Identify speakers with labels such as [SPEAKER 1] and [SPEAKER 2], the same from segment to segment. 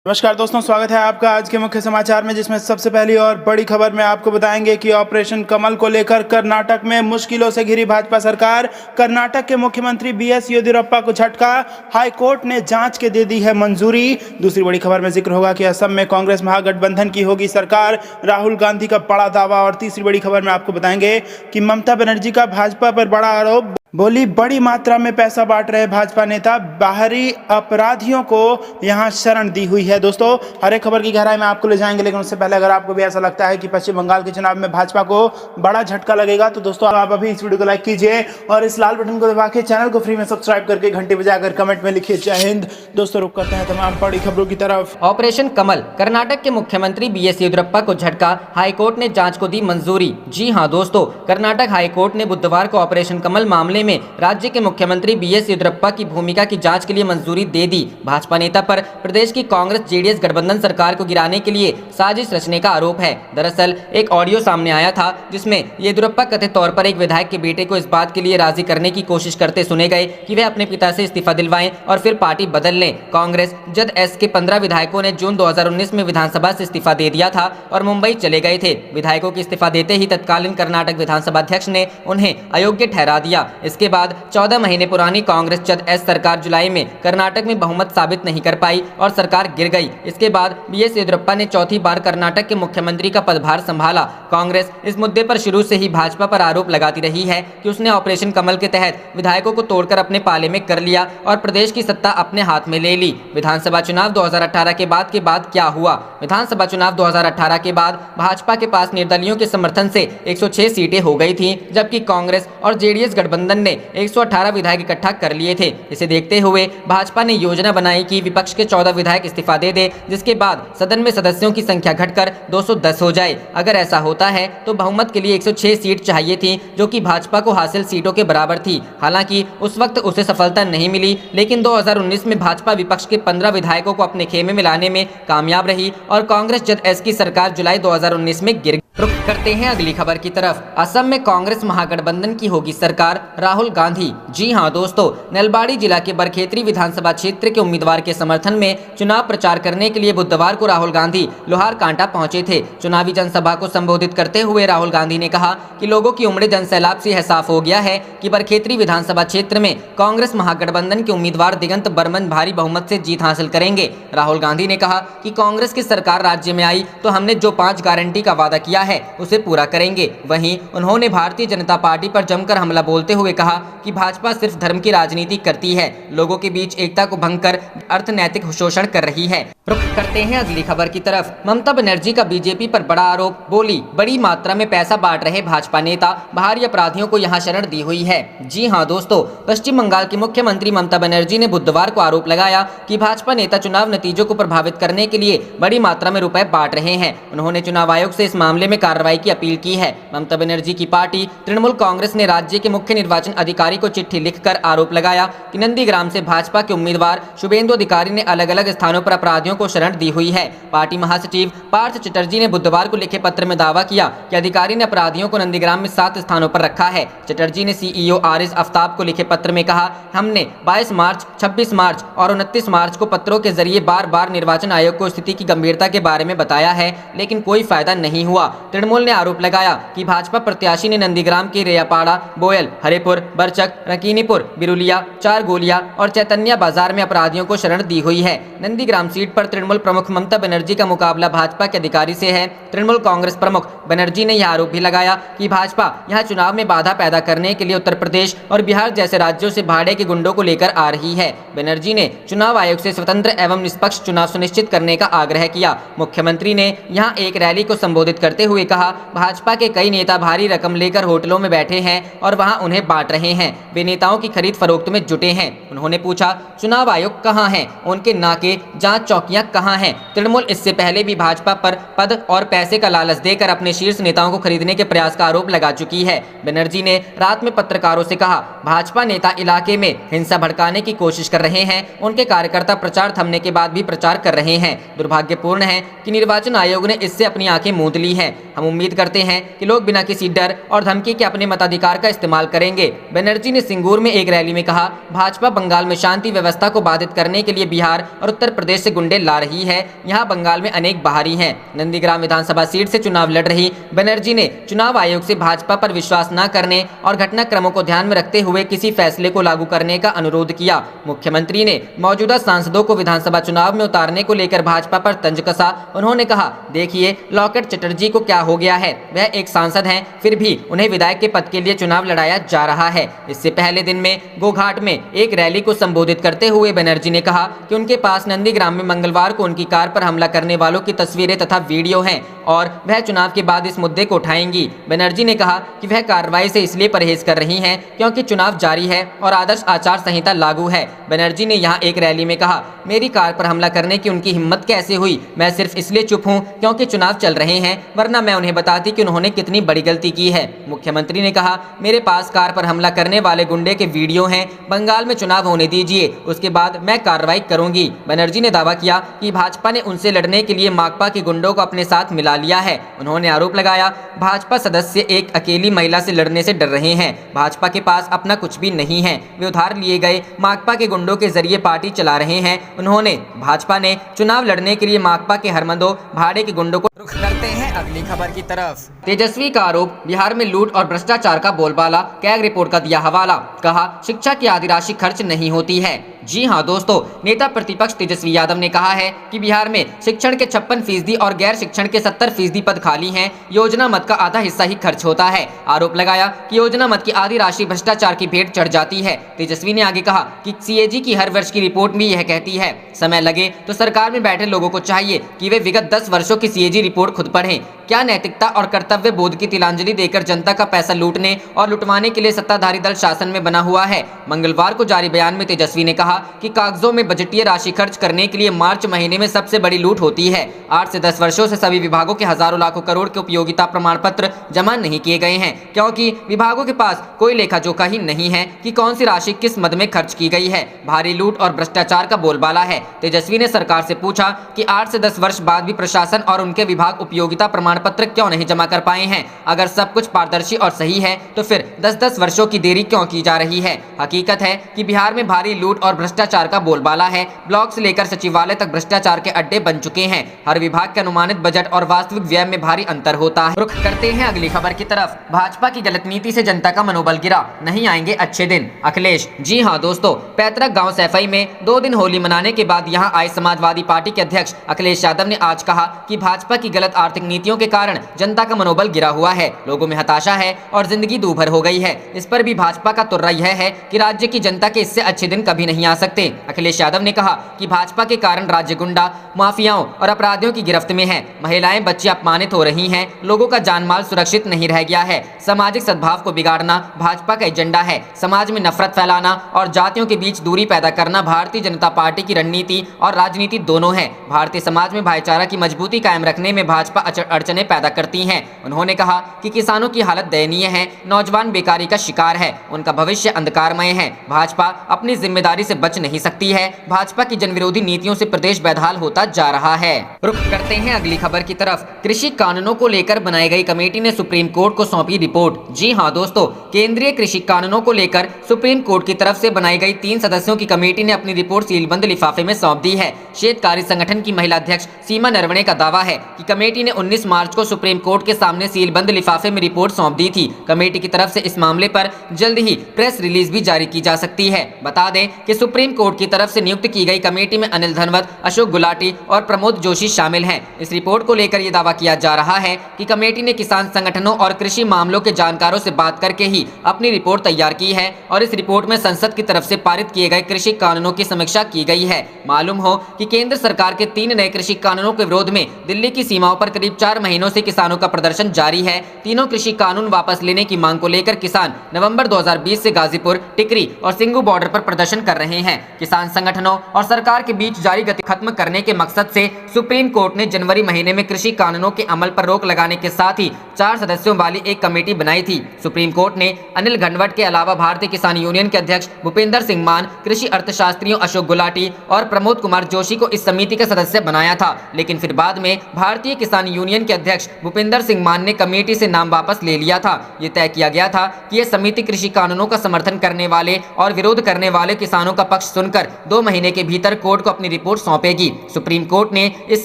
[SPEAKER 1] नमस्कार दोस्तों, स्वागत है आपका आज के मुख्य समाचार में, जिसमें सबसे पहली और बड़ी खबर में आपको बताएंगे कि ऑपरेशन कमल को लेकर कर्नाटक में मुश्किलों से घिरी भाजपा सरकार। कर्नाटक के मुख्यमंत्री बीएस येदियुरप्पा को झटका, हाई कोर्ट ने जांच के दे दी है मंजूरी। दूसरी बड़ी खबर में जिक्र होगा कि असम में कांग्रेस महागठबंधन की होगी सरकार, राहुल गांधी का बड़ा दावा। और तीसरी बड़ी खबर में आपको बताएंगे कि ममता बनर्जी का भाजपा पर बड़ा आरोप, बोली बड़ी मात्रा में पैसा बांट रहे भाजपा नेता, बाहरी अपराधियों को यहां शरण दी हुई है। दोस्तों, हर एक खबर की गहराई में आपको ले जाएंगे, लेकिन उससे पहले अगर आपको भी ऐसा लगता है कि पश्चिम बंगाल के चुनाव में भाजपा को बड़ा झटका लगेगा, तो दोस्तों आप अभी इस वीडियो को लाइक कीजिए और इस लाल बटन को दबा के चैनल को फ्री में सब्सक्राइब करके घंटी बजाकर कमेंट में लिखिए जय हिंद। दोस्तों, रुक करते हैं तमाम बड़ी खबरों की तरफ।
[SPEAKER 2] ऑपरेशन कमल, कर्नाटक के मुख्यमंत्री बीएस येदियुरप्पा को झटका, हाईकोर्ट ने जांच को दी मंजूरी। जी हां दोस्तों, कर्नाटक हाईकोर्ट ने बुधवार को ऑपरेशन कमल मामले में राज्य के मुख्यमंत्री बीएस येदियुरप्पा की भूमिका की जांच के लिए मंजूरी दे दी। भाजपा नेता पर प्रदेश की कांग्रेस जेडीएस गठबंधन सरकार को गिराने के लिए साजिश रचने का आरोप है। दरअसल एक ऑडियो सामने आया था जिसमें येदियुरप्पा कथित तौर पर एक विधायक के बेटे को इस बात के लिए राजी करने की कोशिश करते सुने गए कि वे अपने पिता से इस्तीफा दिलवाएं और फिर पार्टी बदल लें। कांग्रेस जदएस के 15 विधायकों ने जून 2019 में विधानसभा से इस्तीफा दे दिया था और मुंबई चले गए थे। विधायकों की इस्तीफा देते ही तत्कालीन कर्नाटक विधानसभा अध्यक्ष ने उन्हें अयोग्य ठहरा दिया। इसके बाद 14 महीने पुरानी कांग्रेस जदएस सरकार जुलाई में कर्नाटक में बहुमत साबित नहीं कर पाई और सरकार गिर गई। इसके बाद बीएस येदियुरप्पा ने चौथी बार कर्नाटक के मुख्यमंत्री का पदभार संभाला। कांग्रेस इस मुद्दे पर शुरू से ही भाजपा पर आरोप लगाती रही है कि उसने ऑपरेशन कमल के तहत विधायकों को तोड़कर अपने पाले में कर लिया और प्रदेश की सत्ता अपने हाथ में ले ली। विधानसभा चुनाव 2018 के बाद क्या हुआ? विधानसभा चुनाव 2018 के बाद भाजपा के पास निर्दलियों के समर्थन से 106 सीटें हो गई थीं, जबकि कांग्रेस और जेडीएस गठबंधन ने 118 विधायक इकट्ठा कर लिए थे। इसे देखते हुए भाजपा ने योजना बनाई कि विपक्ष के 14 विधायक इस्तीफा दे दे, जिसके बाद सदन में सदस्यों की संख्या घटकर 210 हो जाए। अगर ऐसा होता है तो बहुमत के लिए 106 सीट चाहिए थी, जो कि भाजपा को हासिल सीटों के बराबर थी। हालांकि उस वक्त उसे सफलता नहीं मिली, लेकिन 2019 में भाजपा विपक्ष के 15 विधायकों को अपने खेमे में लाने में कामयाब रही और कांग्रेस जदएस की सरकार जुलाई 2019 में गिर। रुक करते हैं अगली खबर की तरफ। असम में कांग्रेस महागठबंधन की होगी सरकार, राहुल गांधी। जी हां दोस्तों, नलबाड़ी जिला के बरखेतरी विधानसभा क्षेत्र के उम्मीदवार के समर्थन में चुनाव प्रचार करने के लिए बुधवार को राहुल गांधी लोहार कांटा पहुंचे थे। चुनावी जनसभा को संबोधित करते हुए राहुल गांधी ने कहा कि लोगों की उमड़े जनसैलाब से यह साफ हो गया है कि बरखेतरी विधानसभा क्षेत्र में कांग्रेस महागठबंधन के उम्मीदवार दिगंत बर्मन भारी बहुमत से जीत हासिल करेंगे। राहुल गांधी ने कहा कि कांग्रेस की सरकार राज्य में आई तो हमने जो 5 गारंटी का वादा किया है उसे पूरा करेंगे। वहीं उन्होंने भारतीय जनता पार्टी पर जमकर हमला बोलते हुए कहा कि भाजपा सिर्फ धर्म की राजनीति करती है, लोगों के बीच एकता को भंग कर अर्थनैतिक शोषण कर रही है। रुक करते हैं अगली खबर की तरफ। ममता बनर्जी का बीजेपी पर बड़ा आरोप, बोली बड़ी मात्रा में पैसा बांट रहे भाजपा नेता, बाहरी अपराधियों को यहां शरण दी हुई है। जी हां दोस्तों, पश्चिम बंगाल की मुख्यमंत्री ममता बनर्जी ने बुधवार को आरोप लगाया कि भाजपा नेता चुनाव नतीजों को प्रभावित करने के लिए बड़ी मात्रा में रुपए बांट रहे हैं। उन्होंने चुनाव आयोग से इस मामले में कार्रवाई की अपील की है। ममता बनर्जी की पार्टी तृणमूल कांग्रेस ने राज्य के मुख्य निर्वाचन अधिकारी को चिट्ठी लिखकर आरोप लगाया कि नंदीग्राम से भाजपा के उम्मीदवार शुभेंदु अधिकारी ने अलग अलग स्थानों पर अपराधियों को शरण दी हुई है। पार्टी महासचिव पार्थ चटर्जी ने बुधवार को लिखे पत्र में दावा किया कि अधिकारी ने अपराधियों को नंदीग्राम में 7 स्थानों पर रखा है। चटर्जी ने सीईओ आरिज आफ्ताब को लिखे पत्र में कहा, हमने 22 मार्च, 26 मार्च और 29 मार्च को पत्रों के जरिए बार बार निर्वाचन आयोग को स्थिति की गंभीरता के बारे में बताया है, लेकिन कोई फायदा नहीं हुआ। तृणमूल ने आरोप लगाया कि भाजपा प्रत्याशी ने नंदीग्राम के रेयापाड़ा, बोयल, हरेपुर, बरचक, रकीनीपुर, बिरुलिया, चार गोलिया और चैतन्य बाजार में अपराधियों को शरण दी हुई है। नंदीग्राम सीट पर तृणमूल प्रमुख ममता बनर्जी का मुकाबला भाजपा के अधिकारी से है। तृणमूल कांग्रेस प्रमुख बनर्जी ने यह आरोप भी लगाया कि भाजपा यहां चुनाव में बाधा पैदा करने के लिए उत्तर प्रदेश और बिहार जैसे राज्यों से भाड़े के गुंडों को लेकर आ रही है। बनर्जी ने चुनाव आयोग से स्वतंत्र एवं निष्पक्ष चुनाव सुनिश्चित करने का आग्रह किया। मुख्यमंत्री ने यहां एक रैली को संबोधित करते हुए कहा, भाजपा के कई नेता भारी रकम लेकर होटलों में बैठे हैं और वहां उन्हें बांट रहे हैं। वे नेताओं की खरीद फरोख्त में जुटे हैं। उन्होंने पूछा, चुनाव आयोग कहां है, उनके नाके जांच चौकियां कहां हैं? तृणमूल इससे पहले भी भाजपा पर पद और पैसे का लालच देकर अपने शीर्ष नेताओं को खरीदने के प्रयास का आरोप लगा चुकी है। बनर्जी ने रात में पत्रकारों से कहा, भाजपा नेता इलाके में हिंसा भड़काने की कोशिश कर रहे हैं। उनके कार्यकर्ता प्रचार थमने के बाद भी प्रचार कर रहे हैं। दुर्भाग्यपूर्ण है कि निर्वाचन आयोग ने इससे अपनी आंखें मूंद ली हैं। हम उम्मीद करते हैं कि लोग बिना किसी डर और धमकी के अपने मताधिकार का इस्तेमाल करेंगे। बनर्जी ने सिंगूर में एक रैली में कहा, भाजपा बंगाल में शांति व्यवस्था को बाधित करने के लिए बिहार और उत्तर प्रदेश से गुंडे ला रही है। यहाँ बंगाल में अनेक बाहरी हैं। नंदीग्राम विधानसभा सीट से चुनाव लड़ रही बनर्जी ने चुनाव आयोग से भाजपा पर विश्वास न करने और घटनाक्रमों को ध्यान में रखते हुए किसी फैसले को लागू करने का अनुरोध किया। मुख्यमंत्री ने मौजूदा सांसदों को विधानसभा चुनाव में उतारने को लेकर भाजपा पर तंज कसा। उन्होंने कहा, देखिए लॉकेट चटर्जी को क्या हो गया है, वह एक सांसद हैं, फिर भी उन्हें विधायक के पद के लिए चुनाव लड़ाया जा रहा है। इससे पहले दिन में गोघाट में एक रैली को संबोधित करते हुए बनर्जी ने कहा कि उनके पास नंदीग्राम में मंगलवार को उनकी कार पर हमला करने वालों की तस्वीरें तथा वीडियो हैं और वह चुनाव के बाद इस मुद्दे को उठाएंगी। बनर्जी ने कहा कि वह कार्रवाई से इसलिए परहेज कर रही हैं क्योंकि चुनाव जारी है और आदर्श आचार संहिता लागू है। बनर्जी ने यहाँ एक रैली में कहा, मेरी कार पर हमला करने की उनकी हिम्मत कैसे हुई? मैं सिर्फ इसलिए चुप हूँ क्योंकि चुनाव चल रहे हैं, वरना मैं उन्हें बताती कि उन्होंने कितनी बड़ी गलती की है। मुख्यमंत्री ने कहा, मेरे पास कार पर हमला करने वाले गुंडे के वीडियो हैं। बंगाल में चुनाव होने दीजिए, उसके बाद मैं कार्रवाई करूंगी। बनर्जी ने दावा किया कि भाजपा ने उनसे लड़ने के लिए माकपा के गुंडों को अपने साथ मिला लिया है। उन्होंने आरोप लगाया, भाजपा सदस्य एक अकेली महिला से लड़ने से डर रहे हैं। भाजपा के पास अपना कुछ भी नहीं है, वे उधार लिए गए माकपा के गुंडों के जरिए पार्टी चला रहे हैं। उन्होंने भाजपा ने चुनाव लड़ने के लिए माकपा के हरमंदो भाड़े के गुंडों को। रुख करते हैं अगली खबर की तरफ। तेजस्वी का आरोप, बिहार में लूट और भ्रष्टाचार का बोलबाला, कैग रिपोर्ट का दिया हवाला। कहा, शिक्षा की आधी राशि खर्च नहीं होती है। जी हां दोस्तों, नेता प्रतिपक्ष तेजस्वी यादव ने कहा है कि बिहार में शिक्षण के 56% और गैर शिक्षण के 70% पद खाली हैं। योजना मद का आधा हिस्सा ही खर्च होता है। आरोप लगाया कि योजना मद की आधी राशि भ्रष्टाचार की भेंट चढ़ जाती है। तेजस्वी ने आगे कहा कि सीएजी की हर वर्ष की रिपोर्ट भी यह कहती है। समय लगे तो सरकार में बैठे लोगों को चाहिए कि वे विगत 10 वर्षों की सीएजी रिपोर्ट खुद पढ़ें। क्या नैतिकता और कर्तव्य बोध की तिलांजलि देकर जनता का पैसा लूटने और लुटवाने के लिए सत्ताधारी दल शासन में बना हुआ है। मंगलवार को जारी बयान में तेजस्वी ने कहा कि कागजों में बजटीय राशि खर्च करने के लिए मार्च महीने में सबसे बड़ी लूट होती है। 8 से 10 वर्षों से सभी विभागों के हजारों लाखों करोड़ के उपयोगिता प्रमाण पत्र जमा नहीं किए गए हैं, क्योंकि विभागों के पास कोई लेखा जोखा ही नहीं है कि कौन सी राशि किस मद में खर्च की गई है। भारी लूट और भ्रष्टाचार का बोलबाला है। तेजस्वी ने सरकार से पूछा कि 8 से 10 वर्ष बाद भी प्रशासन और उनके विभाग उपयोगिता प्रमाण पत्र क्यों नहीं जमा कर पाए हैं। अगर सब कुछ पारदर्शी और सही है तो फिर 10-10 वर्षों की देरी क्यों की जा रही है। हकीकत है कि बिहार में भारी लूट और भ्रष्टाचार का बोलबाला है। ब्लॉक से लेकर सचिवालय तक भ्रष्टाचार के अड्डे बन चुके हैं। हर विभाग के अनुमानित बजट और वास्तविक व्यय में भारी अंतर होता है। रुख करते हैं अगली खबर की तरफ। भाजपा की गलत नीति से जनता का मनोबल गिरा, नहीं आएंगे अच्छे दिन, अखिलेश। जी हां दोस्तों, पैतृक गांव सैफई में 2 दिन होली मनाने के बाद यहां आए समाजवादी पार्टी के अध्यक्ष अखिलेश यादव ने आज कहा कि भाजपा की गलत आर्थिक नीतियों के कारण जनता का मनोबल गिरा हुआ है, लोगों में हताशा है और जिंदगी दूभर हो गई है। इस पर भी भाजपा का तुर्रा यह है कि राज्य की जनता के इससे अच्छे दिन कभी नहीं आ सकते। अखिलेश यादव ने कहा कि भाजपा के कारण राज्य गुंडा, माफियाओं और अपराधियों की गिरफ्त में है। महिलाएं, बच्ची अपमानित हो रही हैं। लोगों का जानमाल सुरक्षित नहीं रह गया है। सामाजिक सद्भाव को बिगाड़ना भाजपा का एजेंडा है। समाज में नफरत फैलाना और जातियों के बीच दूरी पैदा करना भारतीय जनता पार्टी की रणनीति और राजनीति दोनों है। भारतीय समाज में भाईचारा की मजबूती कायम रखने में भाजपा अड़चने पैदा करती है। उन्होंने कहा कि किसानों की हालत दयनीय है, नौजवान बेकारी का शिकार है, उनका भविष्य अंधकारमय है। भाजपा अपनी जिम्मेदारी से बच नहीं सकती है। भाजपा की जनविरोधी नीतियों से प्रदेश बेदहाल होता जा रहा है। रुख करते हैं अगली खबर की तरफ। कृषि कानूनों को लेकर बनाई गई कमेटी ने सुप्रीम कोर्ट को सौंपी रिपोर्ट। जी हां दोस्तों, केंद्रीय कृषि कानूनों को लेकर सुप्रीम कोर्ट की तरफ से बनाई गई 3 सदस्यों की कमेटी ने अपनी रिपोर्ट सीलबंद लिफाफे में सौंप दी है। शेतकारी संगठन की महिला अध्यक्ष सीमा नरवणे का दावा है कि कमेटी ने 19 मार्च को सुप्रीम कोर्ट के सामने सीलबंद लिफाफे में रिपोर्ट सौंप दी थी। कमेटी की तरफ से इस मामले पर जल्द ही प्रेस रिलीज भी जारी की जा सकती है। बता दें कि सुप्रीम कोर्ट की तरफ से नियुक्त की गई कमेटी में अनिल धनवत, अशोक गुलाटी और प्रमोद जोशी शामिल हैं। इस रिपोर्ट को लेकर यह दावा किया जा रहा है कि कमेटी ने किसान संगठनों और कृषि मामलों के जानकारों से बात करके ही अपनी रिपोर्ट तैयार की है और इस रिपोर्ट में संसद की तरफ से पारित किए गए कृषि कानूनों की समीक्षा की गई है। मालूम हो कि केंद्र सरकार के 3 नए कृषि कानूनों के विरोध में दिल्ली की सीमाओं पर करीब 4 महीनों से किसानों का प्रदर्शन जारी है। तीनों कृषि कानून वापस लेने की मांग को लेकर किसान नवंबर 2020 से गाजीपुर, टिकरी और सिंगू बॉर्डर पर प्रदर्शन कर रहे हैं। किसान संगठनों और सरकार के बीच जारी गति खत्म करने के मकसद से सुप्रीम कोर्ट ने जनवरी महीने में कृषि कानूनों के अमल पर रोक लगाने के साथ ही 4 सदस्यों वाली एक कमेटी बनाई थी। सुप्रीम कोर्ट ने अनिल घनवट के अलावा भारतीय किसान यूनियन के अध्यक्ष भूपेंद्र सिंह मान, कृषि अर्थशास्त्रियों अशोक गुलाटी और प्रमोद कुमार जोशी को इस समिति का सदस्य बनाया था, लेकिन फिर बाद में भारतीय किसान यूनियन के अध्यक्ष भूपिंदर सिंह मान ने कमेटी से नाम वापस ले लिया था। ये तय किया गया था कि ये समिति कृषि कानूनों का समर्थन करने वाले और विरोध करने वाले किसानों का पक्ष सुनकर 2 महीने के भीतर कोर्ट को अपनी रिपोर्ट सौंपेगी। सुप्रीम कोर्ट ने इस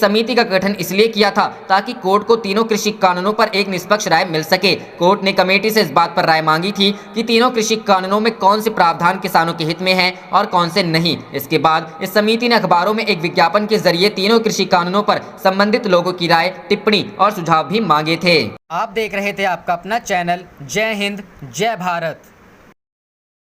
[SPEAKER 2] समिति का गठन इसलिए किया था ताकि कोर्ट को तीनों कृषि कानूनों पर एक निष्पक्ष राय मिल सके। कोर्ट ने कमेटी से इस बात पर राय मांगी थी कि तीनों कृषि कानूनों में कौन से प्रावधान किसानों के हित में हैं और कौन से नहीं। इसके बाद इस समिति ने अखबारों में एक विज्ञापन के जरिए तीनों कृषि कानूनों पर संबंधित लोगों की राय, टिप्पणी और सुझाव भी मांगे थे। आप देख रहे थे आपका अपना चैनल जय हिंद जय भारत।